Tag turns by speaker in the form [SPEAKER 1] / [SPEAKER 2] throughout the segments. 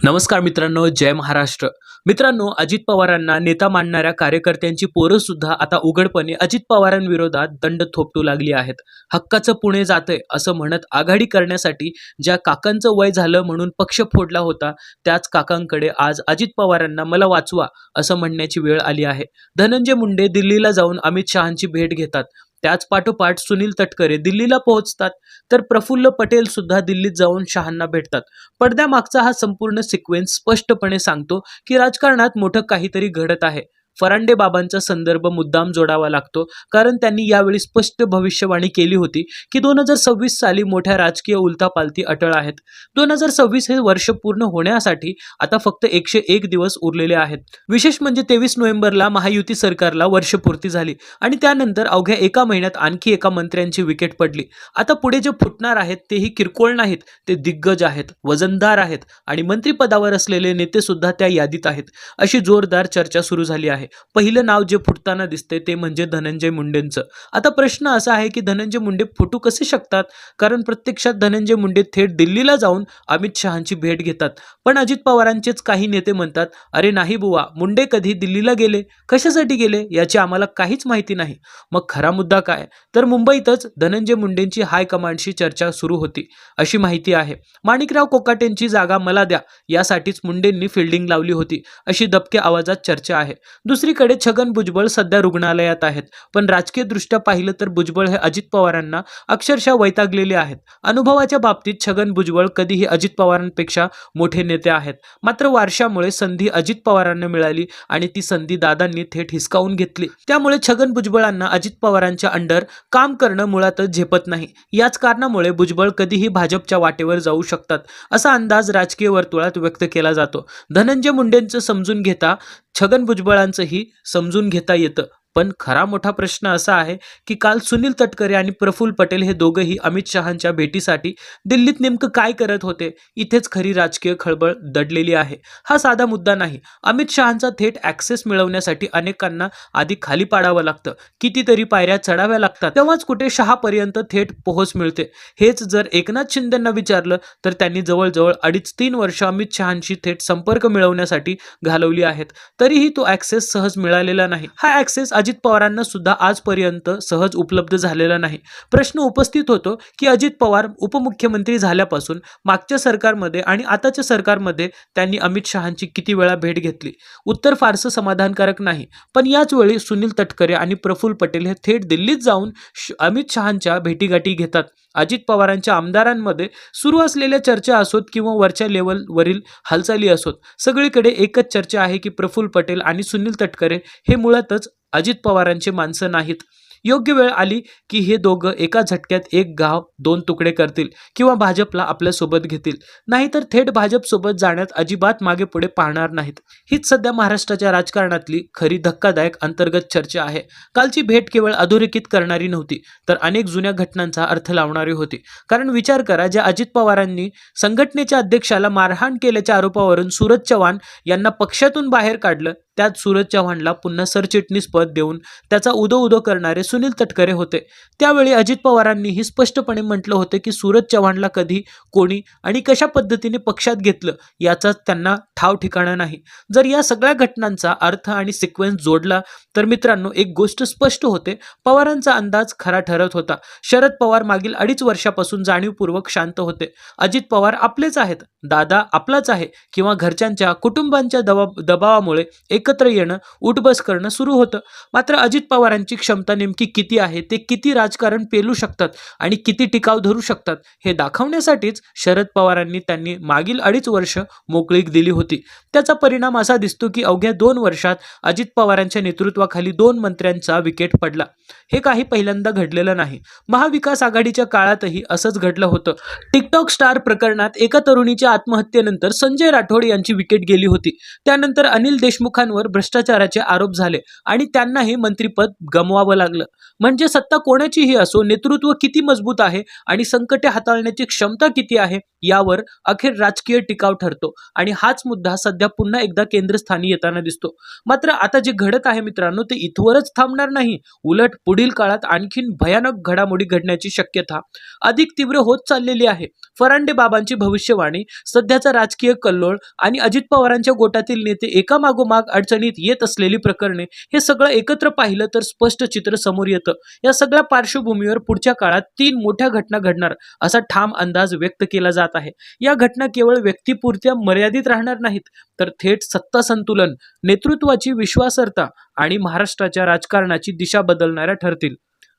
[SPEAKER 1] नमस्कार मित्रांनो, जय महाराष्ट्र. मित्रांनो, अजित पवारांना नेता मानणाऱ्या कार्यकर्त्यांची पोरं सुद्धा आता उघडपणे अजित पवारांविरोधात दंड थोपटू लागली आहेत. हक्काचं पुणे जातंय असं म्हणत आघाडी करण्यासाठी ज्या काकांचं वय झालं म्हणून पक्ष फोडला होता, त्याच काकांकडे आज अजित पवारांना मला वाचवा असं म्हणण्याची वेळ आली आहे. धनंजय मुंडे दिल्लीला जाऊन अमित शहांची भेट घेतात. त्याच पाठोपाठ सुनील तटकरे दिल्लीला पोहोचतात, तर प्रफुल्ल पटेल सुद्धा दिल्लीत जाऊन शहांना भेटतात. पडद्यामागचा हा संपूर्ण सिक्वेन्स स्पष्टपणे सांगतो की राजकारणात मोठं काहीतरी घडत आहे. फरांडे बाबांचा संदर्भ मुद्दाम जोडावा लागतो, कारण त्यांनी यावेळी स्पष्ट भविष्यवाणी केली होती की 2026 साली मोठ्या राजकीय उलथापालथी अटळ आहेत. 2026 हे वर्ष पूर्ण होण्यासाठी आता फक्त 101 दिवस उरलेले आहेत. विशेष म्हणजे 23 नोव्हेंबरला महायुती सरकारला वर्षपूर्ती झाली आणि त्यानंतर अवघ्या एका महिन्यात आणखी एका मंत्र्यांची विकेट पडली. आता पुढे जे फुटणार आहेत तेही किरकोळ नाहीत, ते दिग्गज आहेत, वजनदार आहेत आणि मंत्रिपदावर असलेले नेते सुद्धा त्या यादीत आहेत. अशी जोरदार चर्चा सुरू झाली आहे. पहिलं नाव जे फुटताना दिसते ते म्हणजे धनंजय मुंडेंचं. आता प्रश्न असा आहे की धनंजय मुंडे फुटू कसे शकतात, कारण प्रत्यक्षात धनंजय मुंडे थेट दिल्लीला जाऊन अमित शहांची भेट घेतात. पण अजित पवारांचेच काही नेते म्हणतात, अरे नाही बुवा, मुंडे कधी दिल्लीला गेले, कशासाठी गेले याची आम्हाला काहीच माहिती नाही. मग खरा मुद्दा काय, तर मुंबईतच धनंजय मुंडेंची हायकमांडशी चर्चा सुरू होती अशी माहिती आहे. माणिकराव कोकाटेंची जागा मला द्या यासाठीच मुंडेंनी फिल्डिंग लावली होती अशी दबक्या आवाजात चर्चा आहे. दुसरीकडे छगन भुजबळ सध्या रुग्णालयात आहेत, पण राजकीय दृष्ट्या पाहिलं तर भुजबळ हे अजित पवारांना अक्षरशः वैतागलेले आहेत. अनुभवाच्या बाबतीत छगन भुजबळ कधीही अजित पवारांपेक्षा मोठे नेते आहेत, मात्र वारशामुळे संधी अजित पवारांना मिळाली आणि ती संधी दादांनी थेट हिसकावून घेतली. त्यामुळे छगन भुजबळांना अजित पवारांच्या अंडर काम करणं मुळातच झेपत नाही. याच कारणामुळे भुजबळ कधीही भाजपच्या वाटेवर जाऊ शकतात असा अंदाज राजकीय वर्तुळात व्यक्त केला जातो. धनंजय मुंडेंचं समजून घेता छगन भुजबळांचंही समजून घेता येतं. पण खरा मोठा प्रश्न असा आहे की काल सुनील तटकरे आणि प्रफुल्ल पटेल हे दोघंही अमित शहांच्या भेटीसाठी दिल्लीत नेमकं काय करत होते, इथेच खरी राजकीय खळबळ दडलेली आहे. हा साधा मुद्दा नाही. अमित शहांचा थेट ॲक्सेस मिळवण्यासाठी अनेकांना आधी खाली पाडावं लागतं, कितीतरी पायऱ्या चढाव्या लागतात, तेव्हाच कुठे शहापर्यंत थेट पोहोच मिळते. हेच जर एकनाथ शिंदेंना विचारलं तर त्यांनी जवळजवळ 2.5-3 वर्ष अमित शहांशी थेट संपर्क मिळवण्यासाठी घालवली आहेत, तरीही तो ॲक्सेस सहज मिळालेला नाही. हा ॲक्सेस अजित पवारांना सुद्धा आजपर्यंत सहज उपलब्ध झालेला नाही. प्रश्न उपस्थित होतो की अजित पवार उपमुख्यमंत्री झाल्यापासून मागच्या सरकारमध्ये आणि आताच्या सरकारमध्ये त्यांनी अमित शहांची किती वेळा भेट घेतली. उत्तर फारसं समाधानकारक नाही. पण याच वेळी सुनील तटकरे आणि प्रफुल्ल पटेल हे थेट दिल्लीत जाऊन अमित शहांच्या भेटीगाठी घेतात. अजित पवारांच्या आमदारांमध्ये सुरू असलेल्या चर्चा असोत किंवा वरच्या लेवलवरील हालचाली असोत, सगळीकडे एकच चर्चा आहे की प्रफुल्ल पटेल आणि सुनील तटकरे हे मुळातच अजित पवारांचे माणसं नाहीत. योग्य वेळ आली की हे दोघं एका झटक्यात एक गाव 2 तुकडे करतील किंवा भाजपला आपल्यासोबत घेतील, नाहीतर थेट भाजपसोबत जाण्यात अजिबात मागे पुढे पाहणार नाहीत. हीच सध्या महाराष्ट्राच्या राजकारणातली खरी धक्कादायक अंतर्गत चर्चा आहे. कालची भेट केवळ अधोरेखित करणारी नव्हती, तर अनेक जुन्या घटनांचा अर्थ लावणारी होती. कारण विचार करा, ज्या अजित पवारांनी संघटनेच्या अध्यक्षाला मारहाण केल्याच्या आरोपावरून सूरज चव्हाण यांना पक्षातून बाहेर काढलं, त्यात सूरज चव्हाणला पुन्हा सरचिटणीस पद देऊन त्याचा उदो करणारे सुनील तटकरे होते. त्यावेळी अजित पवारांनीही स्पष्टपणे म्हटलं होतं की सूरज चव्हाणला कधी, कोणी आणि कशा पद्धतीने पक्षात घेतलं याचा त्यांना ठाव ठिकाणा नाही. जर या सगळ्या घटनांचा अर्थ आणि सिक्वेन्स जोडला तर मित्रांनो, एक गोष्ट स्पष्ट होते, पवारांचा अंदाज खरा ठरत होता. शरद पवार मागील 2.5 वर्षापासून जाणीवपूर्वक शांत होते. अजित पवार आपलेच आहेत, दादा आपलाच आहे किंवा घरच्यांच्या कुटुंबांच्या दबावामुळे एकत्र येणं, उठबस करणं सुरू होतं. मात्र अजित पवारांची क्षमता नेमकी किती आहे, ते किती राजकारण पेलू शकतात आणि किती टिकाव धरू शकतात हे दाखवण्यासाठीच शरद पवारांनी त्यांनी मागील 2.5 वर्ष मोकळीक दिली होती. त्याचा परिणाम असा दिसतो की अवघ्या 2 वर्षात अजित पवारांच्या नेतृत्वाखाली 2 मंत्र्यांचा विकेट पडला. हे काही पहिल्यांदा घडलेलं नाही. महाविकास आघाडीच्या काळातही असंच घडलं होतं. टिकटॉक स्टार प्रकरणात एका तरुणीच्या आत्महत्येनंतर संजय राठोड यांची विकेट गेली होती. त्यानंतर अनिल देशमुखांवर मंत्र्यांवर भ्रष्टाचाराचे आरोप झाले आणि त्यांनाही मंत्रिपद गमवावं लागलं. म्हणजे सत्ता कोणाचीही असो, नेतृत्व किती मजबूत आहे आणि संकटे हाताळण्याची क्षमता किती आहे यावर अखेर राजकीय टिकाव ठरतो आणि हाच मुद्दा सध्या पुन्हा एकदा केंद्रस्थानी येताना दिसतो. मात्र आता जे घडत आहे मित्रांनो, ते इथवरच थांबणार नाही. उलट पुढील काळात आणखीन भयानक घडामोडी घडण्याची शक्यता अधिक तीव्र होत चाललेली आहे. फरांडे बाबांची भविष्यवाणी, सध्याचा राजकीय कल्लोळ आणि अजित पवारांच्या गोटातील नेते एकामागोमाग अडचणीत येत असलेली प्रकरणे, हे सगळं एकत्र पाहिलं तर स्पष्ट चित्र समोर येतं. या सगळ्या पार्श्वभूमीवर पुढच्या काळात 3 मोठ्या घटना घडणार असा ठाम अंदाज व्यक्त केला जात आहे. या घटना केवळ व्यक्तिपुरत्या मर्यादित राहणार नाहीत, तर थेट सत्ता संतुलन, नेतृत्वाची विश्वासार्हता आणि महाराष्ट्राच्या राजकारणाची दिशा बदलणाऱ्या ठरतील.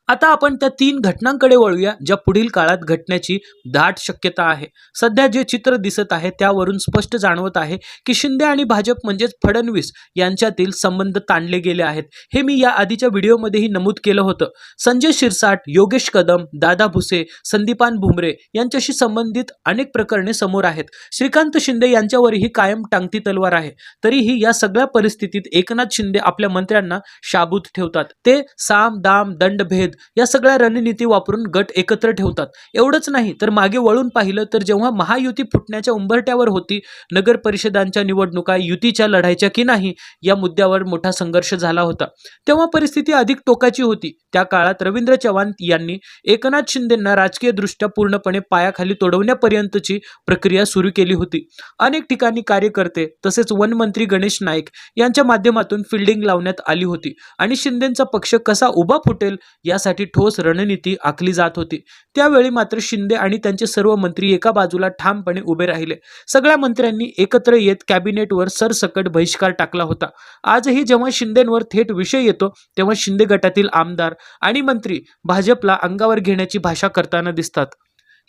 [SPEAKER 1] आता आपण त्या 3 घटनांकडे वळूया, ज्या पुढील काळात घटण्याची दाट शक्यता आहे. सध्या जे चित्र दिसत आहे त्यावरून स्पष्ट जाणवत आहे की शिंदे आणि भाजप म्हणजेच फडणवीस यांच्यातील संबंध ताणले गेले आहेत. हे मी या आधीच्या व्हिडिओमध्येही नमूद केलं होतं. संजय शिरसाट, योगेश कदम, दादा भुसे, संदीपान भुमरे यांच्याशी संबंधित अनेक प्रकरणे समोर आहेत. श्रीकांत शिंदे यांच्यावरही कायम टांगती तलवार आहे. तरीही या सगळ्या परिस्थितीत एकनाथ शिंदे आपल्या मंत्र्यांना शाबूत ठेवतात. ते साम दाम दंड भेद या सगळ्या रणनीती वापरून गट एकत्र ठेवतात. एवढंच नाही तर मागे वळून पाहिलं तर जेव्हा महायुती फुटण्याच्या उंबरठ्यावर होती, नगर परिषदांच्या निवडणुका युतीच्या लढायच्या की नाही या मुद्द्यावर मोठा संघर्ष झाला होता. तेव्हा परिस्थिती अधिक टोकाची होती. त्या काळात रवींद्र चव्हाण यांनी एकनाथ शिंदेंना राजकीय दृष्ट्या पूर्णपणे पायाखाली तोडवण्यापर्यंतची प्रक्रिया सुरू केली होती. अनेक ठिकाणी कार्यकर्ते तसेच वनमंत्री गणेश नाईक यांच्या माध्यमातून फिल्डिंग लावण्यात आली होती आणि शिंदेंचा पक्ष कसा उभा फुटेल यासाठी ठोस रणनीती आखली जात होती. त्यावेळी मात्र शिंदे आणि त्यांचे सर्व मंत्री एका बाजूला ठामपणे उभे राहिले. सगळ्या मंत्र्यांनी एकत्र येत कॅबिनेटवर सरसकट बहिष्कार टाकला होता. आजही जेव्हा शिंदेंवर थेट विषय येतो तेव्हा शिंदे गटातील आमदार आणि मंत्री भाजपला अंगावर घेण्याची भाषा करताना दिसतात.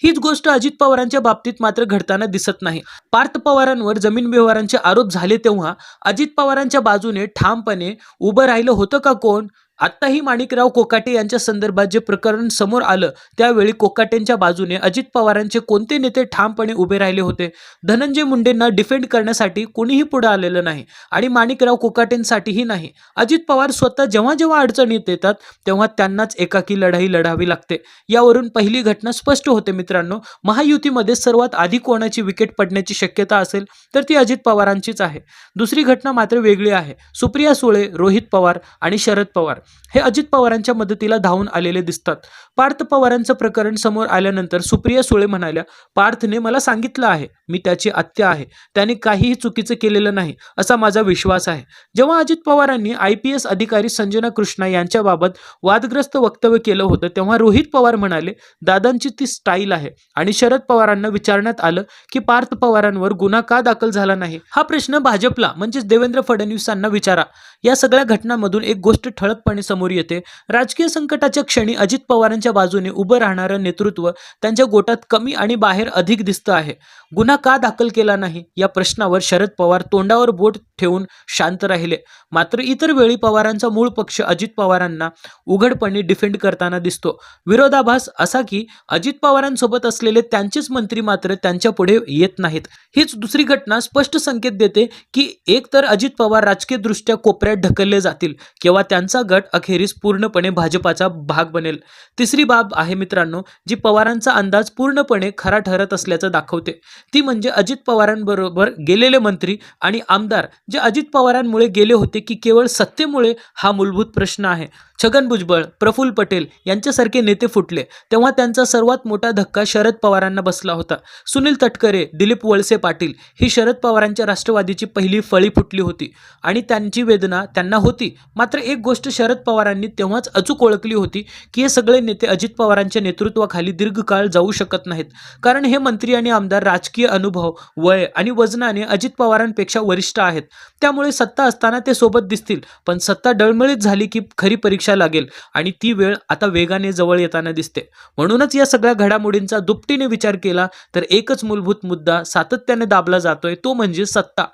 [SPEAKER 1] हीच गोष्ट अजित पवारांच्या बाबतीत मात्र घडताना दिसत नाही. पार्थ पवारांवर जमीन व्यवहारांचे आरोप झाले तेव्हा अजित पवारांच्या बाजूने ठामपणे उभं राहिलं होतं का कोण? आत्ताही माणिकराव कोकाटे यांच्या संदर्भात जे प्रकरण समोर आलं त्यावेळी कोकाटेंच्या बाजूने अजित पवारांचे कोणते नेते ठामपणे उभे राहिले होते? धनंजय मुंडेंना डिफेंड करण्यासाठी कोणीही पुढे आलेलं नाही आणि माणिकराव कोकाटेंसाठीही नाही. अजित पवार स्वतः जेव्हा जेव्हा अडचणीत येतात तेव्हा त्यांनाच एकाकी लढाई लढावी लागते. यावरून पहिली घटना स्पष्ट होते मित्रांनो. महायुतीमध्ये सर्वात आधी कोणाची विकेट पडण्याची शक्यता असेल तर ती अजित पवारांचीच आहे. दुसरी घटना मात्र वेगळी आहे. सुप्रिया सुळे, रोहित पवार आणि शरद पवार हे अजित पवारांच्या मदतीला धावून आलेले दिसतात. पार्थ पवारांचं प्रकरण समोर आल्यानंतर सुप्रिया सुळे म्हणाल्या, पार्थने मला सांगितलं आहे, मी त्याची आत्या आहे, त्याने काहीही चुकीचं केलेलं नाही असा माझा विश्वास आहे. जेव्हा अजित पवारांनी IPS अधिकारी संजना कृष्णा यांच्याबाबत वादग्रस्त वक्तव्य केलं होतं तेव्हा रोहित पवार म्हणाले, दादांची ती स्टाईल आहे. आणि शरद पवारांना विचारण्यात आलं की पार्थ पवारांवर गुन्हा का दाखल झाला नाही? हा प्रश्न भाजपला म्हणजेच देवेंद्र फडणवीसांना विचारा. या सगळ्या घटनांमधून एक गोष्ट ठळकपणे समोर येते. राजकीय संकटाच्या क्षणी अजित पवारांच्या बाजूने उभं राहणारं नेतृत्व त्यांच्या गोटात कमी आणि बाहेर अधिक दिसतं आहे. गुन्हा का दाखल केला नाही या प्रश्नावर शरद पवार तोंडावर बोट ठेवून शांत राहिले. मात्र इतर वेळी पवारांचा मूळ पक्ष अजित पवारांना उघडपणे डिफेंड करताना दिसतो. विरोधाभास असा की अजित पवारांसोबत असलेले त्यांचेच मंत्री मात्र त्यांच्या पुढे येत नाहीत. हीच दुसरी घटना स्पष्ट संकेत देते की एकतर अजित पवार राजकीय दृष्ट्या कोपऱ्यात ढकलले जातील किंवा त्यांचा गट अखेरीस पूर्णपणे भाजपाचा भाग बनेल. तिसरी बाब आहे मित्रांनो, जी पवारांचा अंदाज पूर्णपणे खरा ठरत असल्याचं दाखवते. ती म्हणजे अजित पवारांबरोबर गेलेले मंत्री आणि आमदार जे अजित पवारांमुळे गेले होते की केवळ सत्तेमुळे हा मूलभूत प्रश्न आहे. छगन भुजबळ, प्रफुल्ल पटेल यांच्यासारखे नेते फुटले तेव्हा त्यांचा सर्वात मोठा धक्का शरद पवारांना बसला होता. सुनील तटकरे, दिलीप वळसे पाटील ही शरद पवारांच्या राष्ट्रवादीची पहिली फळी फुटली होती आणि त्यांची वेदना त्यांना होती. मात्र एक गोष्ट शरद पवारांनी तेव्हाच अचूक ओळखली होती की हे सगळे नेते अजित पवारांच्या नेतृत्वाखाली दीर्घकाळ जाऊ शकत नाहीत. कारण हे मंत्री आणि आमदार राजकीय अनुभव, वय आणि वजनाने अजित पवारांपेक्षा वरिष्ठ आहेत. त्यामुळे सत्ता असताना ते सोबत दिसतील, पण सत्ता डळमळीत झाली की खरी परीक्षा लागेल आणि ती वेळ आता वेगाने जवळ येताना दिसते. म्हणूनच या सगळ्या घडामोडींचा दुपटीने विचार केला तर एकच मूलभूत मुद्दा सातत्याने दाबला जातोय, तो म्हणजे सत्ता.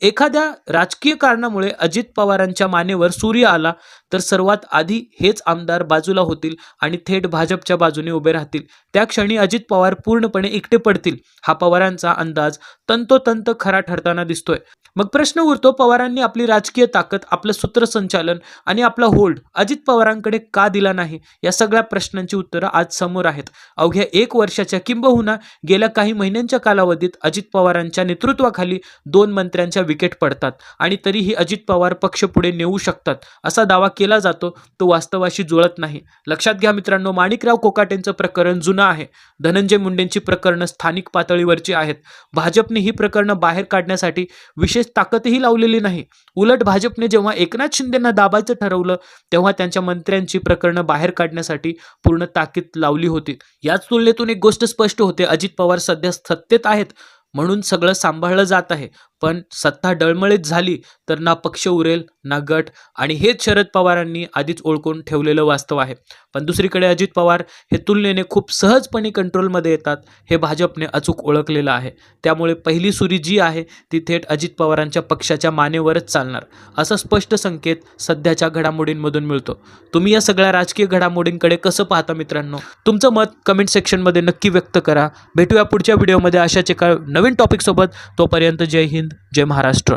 [SPEAKER 1] एखाद्या राजकीय कारणामुळे अजित पवारांच्या मानेवर सूर्य आला तर सर्वात आधी हेच आमदार बाजूला होतील आणि थेट भाजपच्या बाजूने उभे राहतील. त्या क्षणी अजित पवार पूर्णपणे एकटे पडतील. हा पवारांचा अंदाज तंतोतंत खरा ठरताना दिसतोय. मग प्रश्न उरतो, पवारांनी आपली राजकीय ताकद, आपलं सूत्रसंचालन आणि आपला होल्ड अजित पवारांकडे का दिला नाही? या सगळ्या प्रश्नांची उत्तरं आज समोर आहेत. अवघ्या 1 वर्षाच्या किंबहुना गेल्या काही महिन्यांच्या कालावधीत अजित पवारांच्या नेतृत्वाखाली 2 मंत्र्यांच्या विकेट पडतात आणि तरीही अजित पवार पक्ष पुढे नेऊ शकतात असा दावा केला जातो. तो वास्तवाशी जुळत नाही. लक्षात घ्या मित्रांनो, माणिकराव कोकाटेंचं प्रकरण जुनं आहे. धनंजय मुंडेंची प्रकरणं स्थानिक पातळीवरची आहेत. भाजपने ही प्रकरणं बाहेर काढण्यासाठी विशेष ताकदही लावलेली नाही. उलट भाजपने जेव्हा एकनाथ शिंदेंना दाबायचं ठरवलं तेव्हा त्यांच्या मंत्र्यांची प्रकरणं बाहेर काढण्यासाठी पूर्ण ताकीद लावली होती. याच तुलनेतून एक गोष्ट स्पष्ट होते, अजित पवार सध्या सत्तेत आहेत म्हणून सगळं सांभाळलं जात आहे. पण सत्ता डळमळीत झाली तर ना पक्ष उरेल ना गट, आणि हेच शरद पवारांनी आधीच ओळखून ठेवलेलं वास्तव आहे. पण दुसरीकडे अजित पवार हे तुलनेने खूप सहजपणे कंट्रोलमध्ये येतात हे भाजपने अचूक ओळखलेलं आहे. त्यामुळे पहिली सुरी जी आहे ती थेट अजित पवारांच्या पक्षाच्या मानेवरच चालणार असा स्पष्ट संकेत सध्याच्या घडामोडींमधून मिळतो. तुम्ही या सगळ्या राजकीय घडामोडींकडे कसं पाहता मित्रांनो? तुमचं मत कमेंट सेक्शनमध्ये नक्की व्यक्त करा. भेटूया पुढच्या व्हिडिओमध्ये अशाच एका नवीन टॉपिकसोबत. तोपर्यंत जय हिंद, जय महाराष्ट्र.